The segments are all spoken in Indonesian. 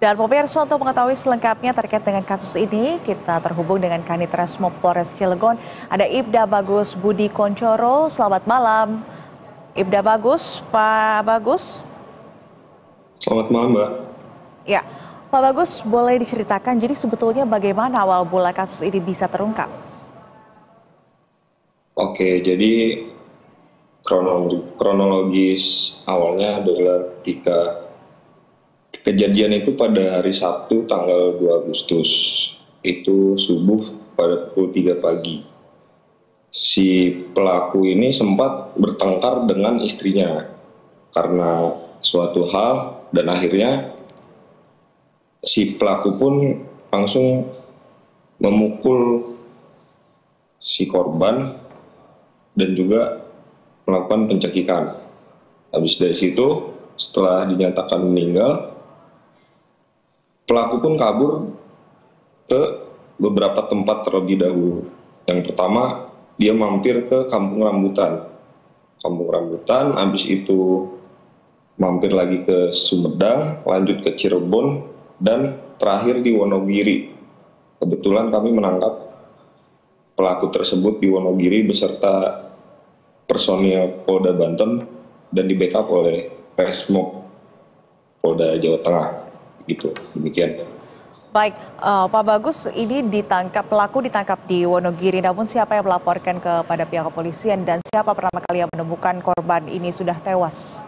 Dan pemirsa, untuk mengetahui selengkapnya terkait dengan kasus ini, kita terhubung dengan Kanit Resmo Polres Cilegon. Ada Ibda Bagus Budi Koncoro. Selamat malam, Ibda Bagus. Pak Bagus. Selamat malam, Mbak. Ya, Pak Bagus, boleh diceritakan jadi sebetulnya bagaimana awal mula kasus ini bisa terungkap? Oke, jadi kronologis awalnya adalah ketika kejadian itu pada hari Sabtu tanggal 2 Agustus. Itu subuh pada pukul 3 pagi. Si pelaku ini sempat bertengkar dengan istrinya karena suatu hal, dan akhirnya si pelaku pun langsung memukul si korban dan juga melakukan pencekikan. Habis dari situ, setelah dinyatakan meninggal, pelaku pun kabur ke beberapa tempat terlebih dahulu. Yang pertama, dia mampir ke Kampung Rambutan. Kampung Rambutan, habis itu mampir lagi ke Sumedang, lanjut ke Cirebon, dan terakhir di Wonogiri. Kebetulan kami menangkap pelaku tersebut di Wonogiri beserta personil Polda Banten dan di backup oleh Resmob Polda Jawa Tengah. Gitu, demikian. Baik, Pak Bagus, ini pelaku ditangkap di Wonogiri, namun siapa yang melaporkan kepada pihak kepolisian dan siapa pertama kali yang menemukan korban ini sudah tewas?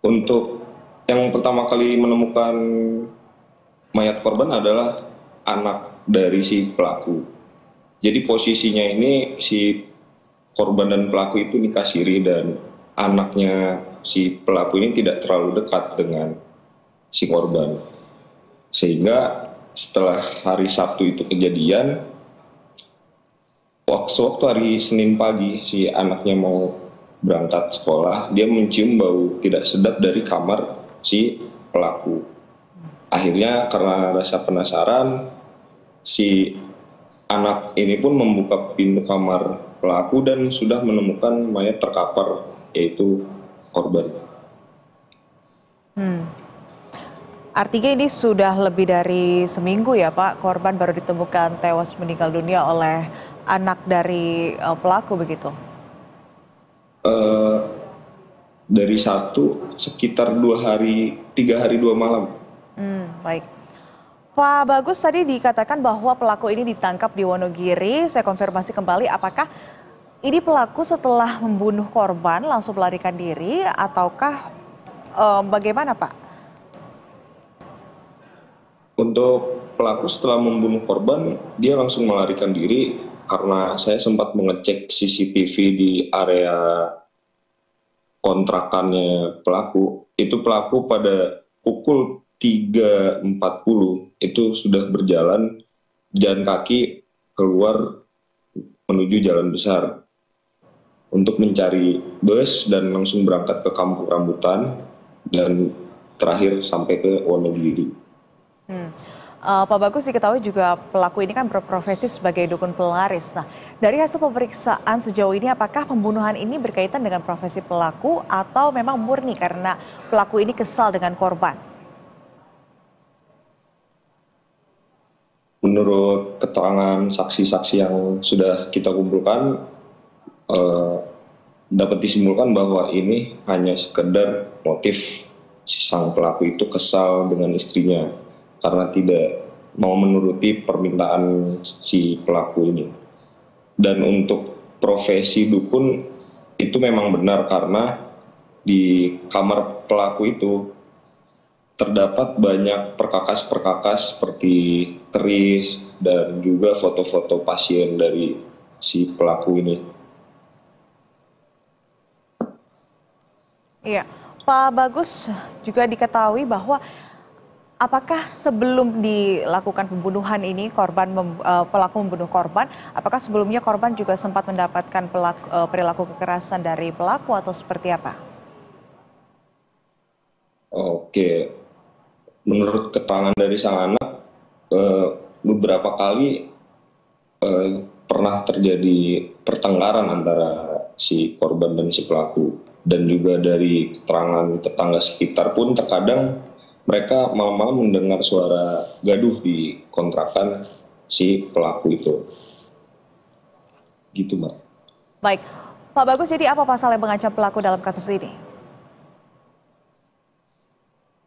Untuk yang pertama kali menemukan mayat korban adalah anak dari si pelaku. Jadi posisinya ini si korban dan pelaku itu nikah siri, dan anaknya si pelaku ini tidak terlalu dekat dengan si korban. Sehingga setelah hari Sabtu itu kejadian, waktu hari Senin pagi si anaknya mau berangkat sekolah, dia mencium bau tidak sedap dari kamar si pelaku. Akhirnya karena rasa penasaran, si anak ini pun membuka pintu kamar pelaku dan sudah menemukan mayat terkapar, yaitu korban. Artinya ini sudah lebih dari seminggu ya Pak, korban baru ditemukan tewas meninggal dunia oleh anak dari pelaku begitu? Dari satu sekitar 3 hari 2 malam. Baik. Pak Bagus, tadi dikatakan bahwa pelaku ini ditangkap di Wonogiri. Saya konfirmasi kembali, apakah ini pelaku setelah membunuh korban langsung melarikan diri ataukah bagaimana Pak? Untuk pelaku setelah membunuh korban, dia langsung melarikan diri karena saya sempat mengecek CCTV di area kontrakannya pelaku. Itu pelaku pada pukul 3.40 itu sudah berjalan kaki keluar menuju jalan besar untuk mencari bus dan langsung berangkat ke Kampung Rambutan dan terakhir sampai ke Wonogiri. Pak Bagus, diketahui juga pelaku ini kan berprofesi sebagai dukun pelaris. Nah, dari hasil pemeriksaan sejauh ini, apakah pembunuhan ini berkaitan dengan profesi pelaku atau memang murni karena pelaku ini kesal dengan korban? Menurut keterangan saksi-saksi yang sudah kita kumpulkan, dapat disimpulkan bahwa ini hanya sekedar motif si sang pelaku itu kesal dengan istrinya karena tidak mau menuruti permintaan si pelaku ini. Dan untuk profesi dukun itu memang benar karena di kamar pelaku itu terdapat banyak perkakas-perkakas seperti keris dan juga foto-foto pasien dari si pelaku ini. Iya, Pak Bagus, juga diketahui bahwa apakah sebelum dilakukan pembunuhan ini pelaku membunuh korban, apakah sebelumnya korban juga sempat mendapatkan perilaku kekerasan dari pelaku atau seperti apa? Oke, menurut keterangan dari sang anak, beberapa kali pernah terjadi pertengkaran antara si korban dan si pelaku. Dan juga dari keterangan tetangga sekitar pun terkadang mereka malam-malam mendengar suara gaduh di kontrakan si pelaku itu. Gitu, Mbak. Baik, Pak Bagus, jadi apa pasal yang mengancam pelaku dalam kasus ini?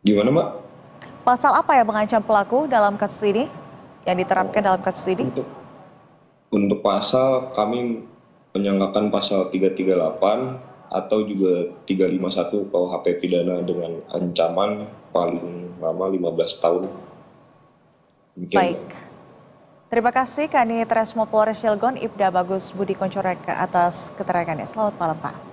Gimana, Mbak? Pasal apa yang mengancam pelaku dalam kasus ini, yang diterapkan dalam kasus ini? Untuk pasal, kami menyangkakan pasal 338 atau juga 351 KUHP pidana dengan ancaman paling lama 15 tahun. Demikian. Baik. Terima kasih Kanit Resmo Polres Cilegon, Ibda Bagus Budi Koncorek atas keterangannya. Selamat malam, Pak.